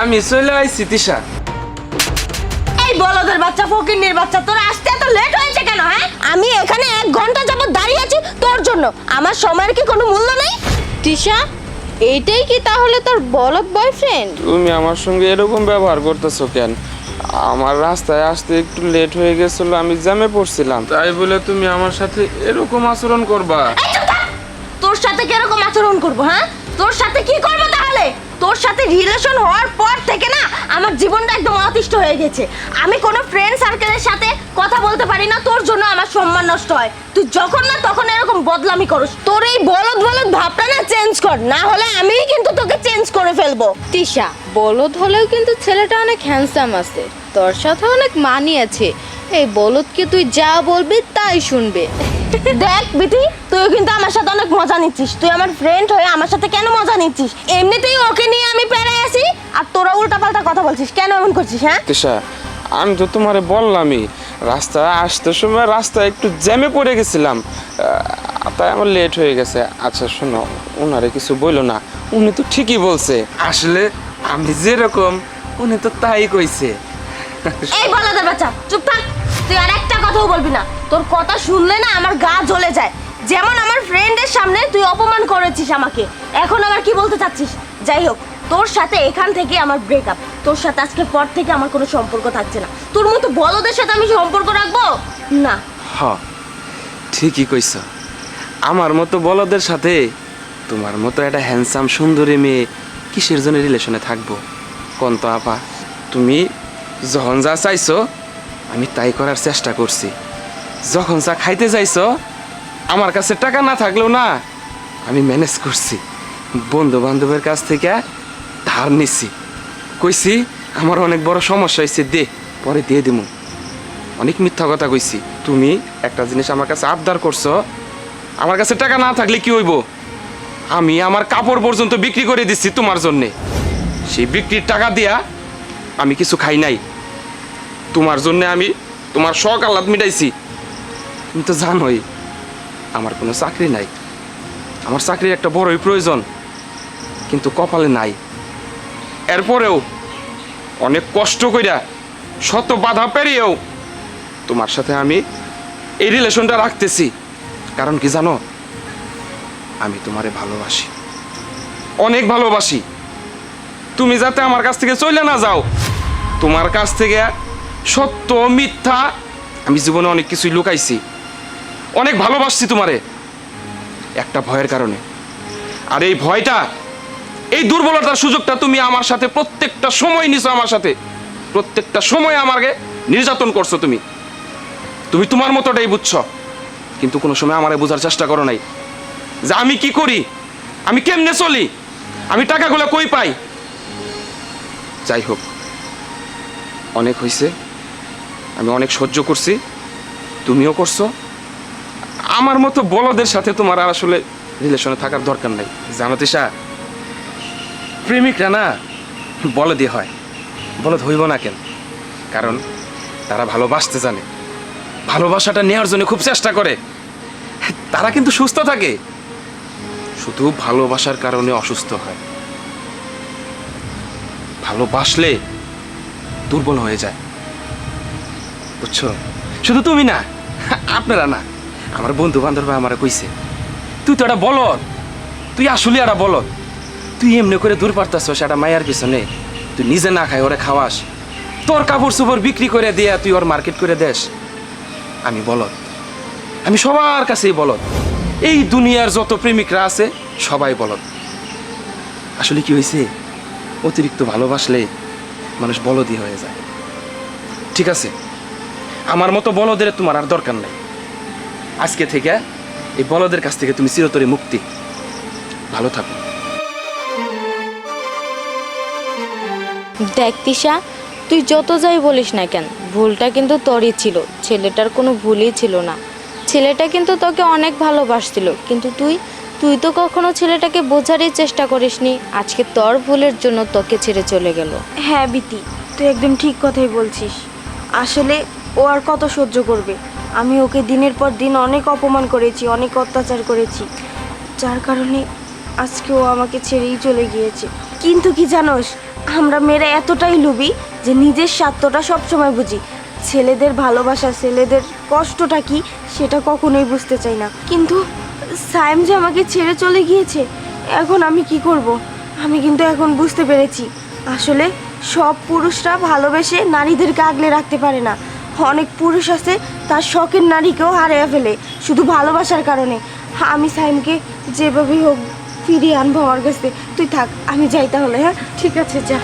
আমি চলে আইছি তিশা। এই বলদের বাচ্চা, ফকিন্নির বাচ্চা, তোর আসতে এত লেট হয়েছে কেন? হ্যাঁ, আমি এখানে 1 ঘন্টা যাবত দাঁড়িয়ে আছি তোর জন্য। আমার সময়ের কি কোনো মূল্য নেই? তিশা, এইটাই কি তাহলে তোর বলদ বয়ফ্রেন্ড? তুমি আমার সঙ্গে এরকম ব্যবহার করতেছো কেন? আমার রাস্তায় আসতে একটু লেট হয়ে গেছিল, আমি জ্যামে পড়ছিলাম, তাই বলে তুমি আমার সাথে এরকম আচরণ করবা? এই চুপ থাক! তোর সাথে কিরকম আচরণ করবো? হ্যাঁ, তোর সাথে কি করবো তাহলে? তোর সাথে রিলেশন হওয়ার পর থেকে না আমার জীবনটা একদম অতিষ্ঠ হয়ে গেছে। আমি কোনো ফ্রেন্ড সার্কেলের সাথে কথা বলতে পারি না, তোর জন্য আমার সম্মান নষ্ট হয়। তুই যখন না তখন এরকম বদলামি করস। তোর এই বলদ বলদ ভাবটা না চেঞ্জ কর, না হলে আমিই কিন্তু তোকে চেঞ্জ করে ফেলবো। তিশা, বলদ হলেও কিন্তু ছেলেটা অনেক হ্যান্ডসাম আছে, তোর সাথে অনেক মানিয়েছে। এই বলদকে তুই যা বলবি তাই শুনবে। দেখ বিতি, তুইও কিন্তু আমার সাথে অনেক মজা নিচ্ছিস। তুই আমার ফ্রেন্ড হয়ে আমার সাথে কেন মজা নিচ্ছিস? এমনিতেই ওকে নিয়ে আমি পেরে আসি, আর তোরা উল্টাপাল্টা কথা বলছিস। কেন এমন করছিস? হ্যাঁ, তিশা, আমি তো তোমারে বললামই, রাস্তায় আসতে সময় রাস্তায় একটু জ্যামে পড়ে গেছিলাম, তাই আমার লেট হয়ে গেছে। আচ্ছা শোনো, ওনারে কিছু বইলো না, উনি তো ঠিকই বলছে। আসলে আমি যেরকম উনি তো তাই কইছে। এই বলদের বাচ্চা, চুপ থাক! তুই আর একটা কথাও বলবি না। তোর কথা শুনলে না আমার গা জ্বলে যায়। যেমন আমার ফ্রেন্ডের সামনে তুই অপমান করেছিস আমাকে, এখন আবার কি বলতে চাচ্ছিস? যাই হোক, তোর সাথে এখান থেকে আমার ব্রেকআপ। তোর সাথে আজকের পর থেকে আমার কোনো সম্পর্ক থাকছে না। তোর মতো বলদের সাথে আমি সম্পর্ক রাখবো না। হ, ঠিকই কইছ। আমার মতো বলদের সাথে তোমার মতো একটা হ্যান্ডসাম সুন্দরী মেয়ে কিসের জন্য রিলেশনে থাকবো কোন তো আপা? তুমি যখন যা চাইছো আমি তাই করার চেষ্টা করছি। যখন যা খাইতে চাইছো আমার কাছে টাকা না থাকলেও না আমি ম্যানেজ করছি। বন্ধু বান্ধবের কাছ থেকে ধার নিছি, কইছি আমার অনেক বড় সমস্যা হয়েছে, দে, পরে দিয়ে দিমু। অনেক মিথ্যা কথা কইছি। তুমি একটা জিনিস আমার কাছে আবদার করছো, আমার কাছে টাকা না থাকলে কি হইব? আমি আমার কাপড় পর্যন্ত বিক্রি করে দিচ্ছি তোমার জন্যে। সেই বিক্রির টাকা দিয়া আমি কিছু খাই নাই, তোমার জন্যে আমি তোমার শখ আহ্লাদ মিটাইছি। তুমি তো জানোই আমার কোনো চাকরি নাই, আমার চাকরির একটা বড়ই প্রয়োজন, কিন্তু কপালে নাই। এরপরেও অনেক কষ্ট কইরা শত বাধা পেরিয়েও তোমার সাথে আমি এই রিলেশনটা রাখতেছি। কারণ কি জানো, আমি তোমারে ভালোবাসি, অনেক ভালোবাসি। তুমি যাতে আমার কাছ থেকে চলে না যাও, তোমার কাছ থেকে সত্য মিথ্যা আমি জীবনে অনেক কিছুই লুকাইছি, অনেক ভালোবাসছি তোমারে একটা ভয়ের কারণে। আর এই ভয়টা, এই দুর্বলতার সুযোগটা তুমি আমার সাথে প্রত্যেকটা সময় নিছো, আমার সাথে প্রত্যেকটা সময় আমাকে নির্যাতন করছো। তুমি তুমি তোমার মতোটাই বুঝছো, কিন্তু কোনো সময় আমারে বোঝার চেষ্টা করো নাই যে আমি কি করি, আমি কেমনে চলি, আমি টাকাগুলো কই পাই। যাই হোক, অনেক হয়েছে, আমি অনেক সহ্য করছি, তুমিও করছো। আমার মতো বলদের সাথে তোমার আর আসলে রিলেশনে থাকার দরকার নাই। জানো তিশা, প্রেমিকরা না বলদই হয়, বলদ হইব না কেন? কারণ তারা ভালোবাসতে জানে, ভালোবাসাটা নেওয়ার জন্য খুব চেষ্টা করে, তারা কিন্তু সুস্থ থাকে, শুধু ভালোবাসার কারণে অসুস্থ হয়। ভালোবাসলে দুর্বল হয়ে যায়, বুঝছো? শুধু তুমি না, আপনারা না, আমার বন্ধু বান্ধবরা আমারে কইছে তুই তো একটা বলদ, তুই আসলে একটা বলদ, তুই এমনি করে দূর পারতাছ সেটা মায়ের পিছনে, তুই নিজে না খাই ওরে খাওয়াস, তোর কাপড় চোপড় বিক্রি করে দিয়া তুই ওর মার্কেট করে দেস। আমি বলদ, আমি সবার কাছেই বলদ, এই দুনিয়ার যত প্রেমিকরা আছে সবাই বলদ। আসলে কি হয়েছে, অতিরিক্ত ভালোবাসলে মানুষ বলদই হয়ে যায়। ঠিক আছে, আমার মতো বলদের তোমার আর দরকার নাই। আজকে থেকে এই বলদের কাছ থেকে তুমি চিরতরে মুক্তি। ভালো থাকো। দেখ তিশা, তুই যত যাই বলিস না কেন, ভুলটা কিন্তু তোরই ছিল, ছেলেটার কোনো ভুলই ছিল না। ছেলেটা কিন্তু তোকে অনেক ভালোবাসছিল, কিন্তু তুই তো কখনো ছেলেটাকে বোঝারই চেষ্টা করিসনি। আজকে তোর ভুলের জন্য তোকে ছেড়ে চলে গেল। হ্যাঁ বিতি, তুই একদম ঠিক কথাই বলছিস। আসলে ও আর কত সহ্য করবে? আমি ওকে দিনের পর দিন অনেক অপমান করেছি, অনেক অত্যাচার করেছি, যার কারণে আজকেও আমাকে ছেড়েই চলে গিয়েছে। কিন্তু কি জানোস, আমরা মেয়েরা এতটাই লোভী যে নিজের স্বার্থটা সবসময় বুঝি, ছেলেদের ভালোবাসা, ছেলেদের কষ্টটা কি সেটা কখনোই বুঝতে চাই না। কিন্তু সায়েম যে আমাকে ছেড়ে চলে গিয়েছে, এখন আমি কি করব? আমি কিন্তু এখন বুঝতে পেরেছি, আসলে সব পুরুষরা ভালোবেসে নারীদেরকে আগলে রাখতে পারে না। অনেক পুরুষ আছে তার শখের নারীকেও হারিয়ে ফেলে শুধু ভালোবাসার কারণে। আমি সাইমকে যেভাবেই হোক ফিরিয়ে আনবো আমার কাছে। তুই থাক, আমি যাই তাহলে। হ্যাঁ, ঠিক আছে, যা।